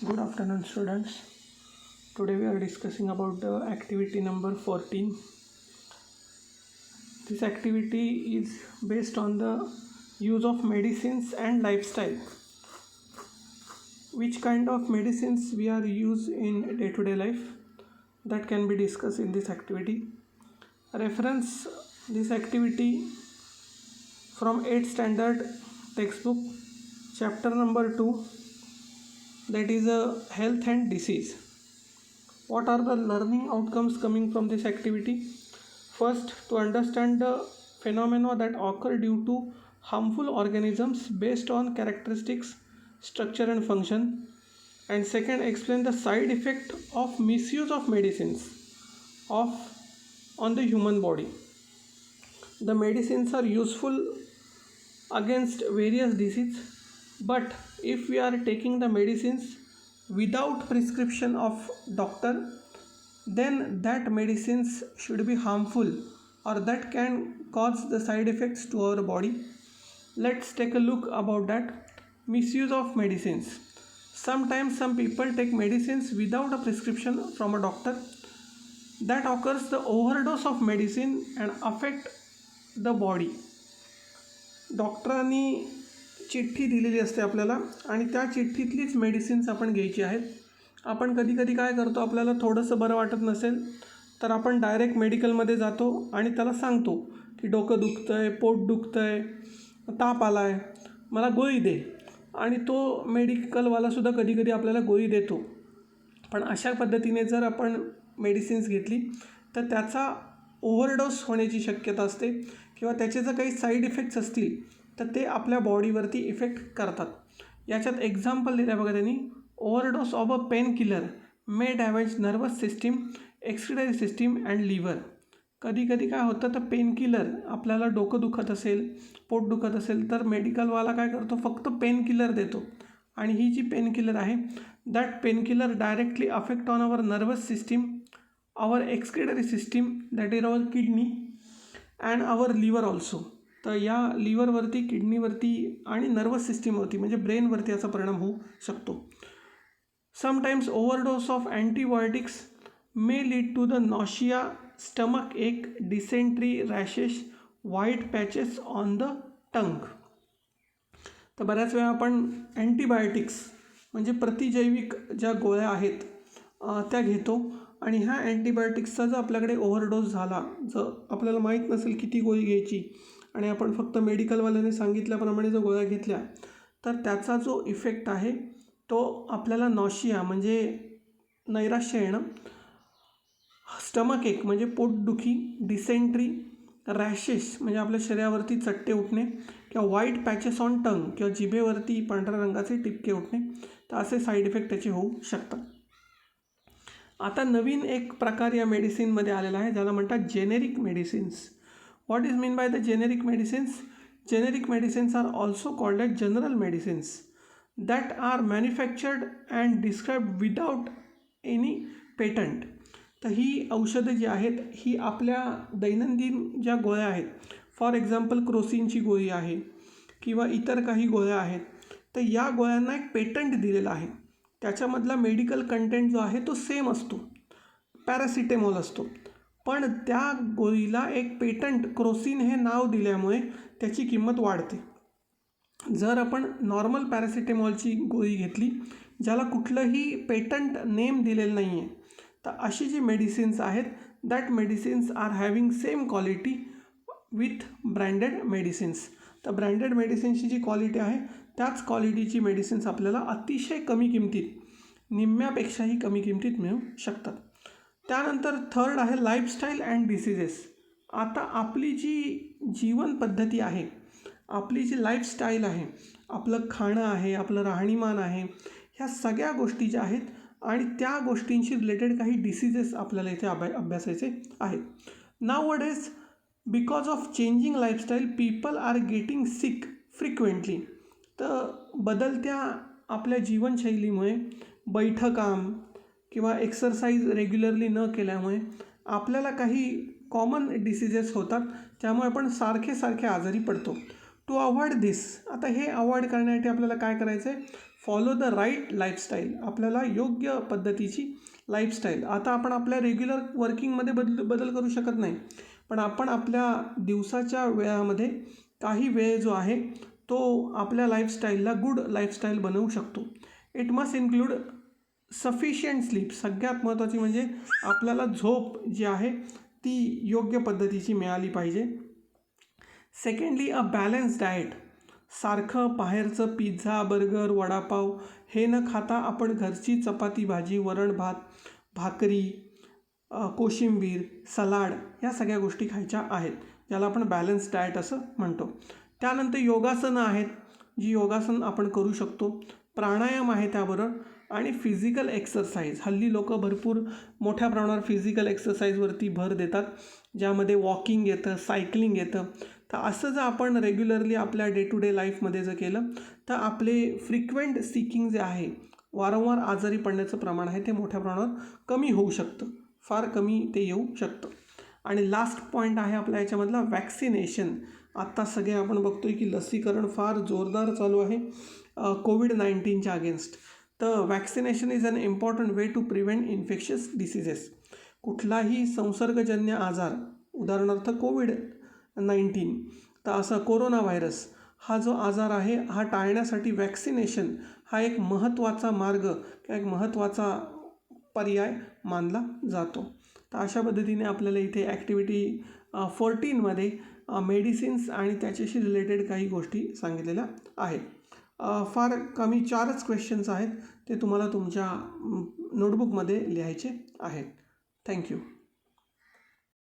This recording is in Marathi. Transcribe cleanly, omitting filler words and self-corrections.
Good afternoon, students. Today we are discussing about the activity number 14. This activity is based on the use of medicines and lifestyle. Which kind of medicines we are use in day-to-day life, that can be discussed in this activity. Reference this activity from 8th standard textbook, chapter number 2, that is a health and disease. What are the learning outcomes coming from this activity? First, to understand the phenomena that occur due to harmful organisms based on characteristics, structure and function. And second, explain the side effect of misuse of medicines on the human body. The medicines are useful against various diseases, but if we are taking the medicines without prescription of doctor, then that medicines should be harmful or that can cause the side effects to our body. Let's take a look about that. Misuse of medicines. Sometimes some people take medicines without a prescription from a doctor. That occurs the overdose of medicine and affect the body. डॉक्टरांनी चिठ्ठी दिलेली असते आपल्याला आणि त्या चिठ्ठीतलीच मेडिसिन्स आपण घ्यायची आहेत. आपण कधी कधी काय करतो, आपल्याला थोडंसं बरं वाटत नसेल तर आपण डायरेक्ट मेडिकलमध्ये जातो आणि त्याला सांगतो की डोकं दुखतं आहे, पोट दुखतं आहे, ताप आला आहे, मला गोळी दे. आणि तो मेडिकलवालासुद्धा कधी कधी आपल्याला गोळी देतो. पण अशा पद्धतीने जर आपण मेडिसिन्स घेतली तर त्याचा ओव्हरडोस होण्याची शक्यता असते किंवा त्याचे जर काही साईड इफेक्ट्स असतील तर ते आपल्या बॉडीवरती इफेक्ट करतात. याच्यात एक्झाम्पल दिलं आहे बघा त्यांनी. Overdose of a painkiller may damage nervous system, excretory system and liver. कधी कधी काय होतं, तर पेन किलर आपल्याला डोकं दुखत असेल, पोट दुखत असेल तर मेडिकलवाला काय करतो, फक्त पेन किलर देतो. आणि ही जी पेन किलर आहे, that pain killer directly affect on our nervous system, our excretory system, that is our kidney and our liver also. तर या लिव्हरवरती, किडनीवरती आणि नर्वस सिस्टीमवरती म्हणजे ब्रेनवरती याचा परिणाम होऊ शकतो. Sometimes overdose of antibiotics may lead to the nausea, stomach ache, dysentery, rashes, white patches on the tongue. तर बऱ्याच वेळा आपण अँटीबायोटिक्स म्हणजे प्रतिजैविक ज्या गोळ्या आहेत त्या घेतो आणि ह्या अँटीबायोटिक्सचा जर आपल्याकडे ओव्हरडोस झाला, जर आपल्याला माहीत नसेल किती गोळी घ्यायची आणि आपण फक्त मेडिकलवाल्याने सांगितल्याप्रमाणे जर गोळ्या घेतल्या तर त्याचा जो इफेक्ट आहे तो आपल्याला नॉशिया म्हणजे नैराश्य येणं, स्टमक एक म्हणजे पोटदुखी, डिसेंट्री, रॅशेस म्हणजे आपल्या शरीरावरती चट्टे उठणे किंवा व्हाईट पॅचेस ऑन टंग किंवा जिभेवरती पांढऱ्या रंगाचे टिपके उठणे, तर असे साईड इफेक्ट त्याचे होऊ शकतात. आता नवीन एक प्रकार या मेडिसिनमध्ये आलेला आहे ज्याला म्हणतात generic medicines. What is mean by the generic medicines? Generic medicines are also called as general medicines that are manufactured and described without any patent. तर ही औषधं जी आहेत ही आपल्या दैनंदिन ज्या गोळ्या आहेत, फॉर एक्झाम्पल क्रोसिनची गोळी आहे किंवा इतर काही गोळ्या आहेत, तर या गोळ्यांना एक पेटंट दिलेलं आहे. त्याच्यामधला मेडिकल कंटेंट जो आहे तो सेम असतो, पॅरासिटेमॉल असतो, पण त्या गोळीला एक पेटंट क्रोसिन हे नाव दिल्यामुळे त्याची किंमत वाढते. जर आपण नॉर्मल पॅरासिटेमॉलची गोळी घेतली ज्याला कुठलंही पेटंट नेम दिलेलं नाही आहे, तर अशी जी मेडिसिन्स आहेत that medicines are having same quality with branded medicines. तर ब्रँडेड मेडिसिन्सची जी क्वालिटी आहे त्याच क्वालिटीची मेडिसिन्स आपल्याला अतिशय कमी किमतीत, निम्म्यापेक्षाही कमी किमतीत मिळू शकतात. त्यानंतर थर्ड आहे लाईफस्टाईल अँड डिसीजेस. आता आपली जी जीवन पद्धती आहे, आपली जी लाईफस्टाईल आहे, आपलं खाणं आहे, आपलं राहणीमान आहे, ह्या सगळ्या गोष्टी ज्या आहेत आणि त्या गोष्टींशी रिलेटेड काही डिसीजेस आपल्याला इथे अभ्यासायचे आहेत. Nowadays because of changing lifestyle people are getting sick frequently. तर बदलत्या आपल्या जीवनशैलीमुळे, बैठं काम किंवा एक्सरसाइज रेग्युलरली न केल्यामुळे आपल्याला काही कॉमन डिसीजेस होतात, त्यामुळे आपण सारखे आजारी पडतो. टू अवॉइड दिस, आता हे अवॉइड करण्यासाठी आपल्याला काय करायचं आहे, फॉलो द राईट लाईफस्टाईल, आपल्याला योग्य पद्धतीची लाईफस्टाईल. आता आपण आपल्या रेग्युलर वर्किंगमध्ये बदल करू शकत नाही, पण आपण आपल्या दिवसाच्या वेळामध्ये काही वेळ जो आहे तो आपल्या लाईफस्टाईलला गुड लाईफस्टाईल बनवू शकतो. It must include sufficient sleep, सगळ्यात महत्त्वाची म्हणजे आपल्याला झोप जी आहे ती योग्य पद्धतीची मिळाली पाहिजे. सेकंडली अ बॅलन्स डाएट, सारखं बाहेरचं पिझ्झा बर्गर वडापाव हे न खाता आपण घरची चपाती भाजी वरण भात भाकरी कोशिंबीर सलाड या सगळ्या गोष्टी खायच्या आहेत, ज्याला आपण बॅलन्स डाएट असं म्हणतो. त्यानंतर योगासनं आहेत, जी योगासन आपण करू शकतो. प्राणायाम आहे त्याबरोबर आणि फिजिकल एक्सरसाइज. हल्ली लोक भरपूर मोठ्या प्रमाणावर फिजिकल एक्सरसाइजवरती भर देतात, ज्यामध्ये वॉकिंग येतं सायकलिंग येतं. तर असं जर आपण रेग्युलरली आपल्या डे टू डे लाईफमध्ये जर केलं तर आपले फ्रिक्वेंट सिकिंग जे आहे, वारंवार आजारी पडण्याचं प्रमाण आहे ते मोठ्या प्रमाणावर कमी होऊ शकतं, फार कमी ते येऊ शकतं. आणि लास्ट पॉईंट आहे आपल्या याच्यामधला वॅक्सिनेशन. आत्ता सगळे आपण बघतोय की लसीकरण फार जोरदार चालू आहे कोविड-19च्या अगेन्स्ट. तर vaccination is an important way to prevent infectious diseases. कुठलाही संसर्गजन्य आजार, उदाहरणार्थ कोविड-19, तर असा कोरोना व्हायरस हा जो आजार आहे हा टाळण्यासाठी वॅक्सिनेशन हा एक महत्त्वाचा मार्ग किंवा एक महत्त्वाचा पर्याय मानला जातो. तर अशा पद्धतीने आपल्याला इथे ॲक्टिव्हिटी 14मध्ये मेडिसिन्स आणि त्याच्याशी रिलेटेड काही गोष्टी सांगितलेल्या आहेत. फार कमी 4च क्वेश्चन्स आहेत, ते तुम्हाला तुमच्या नोटबुकमध्ये लिहायचे आहेत. थँक्यू.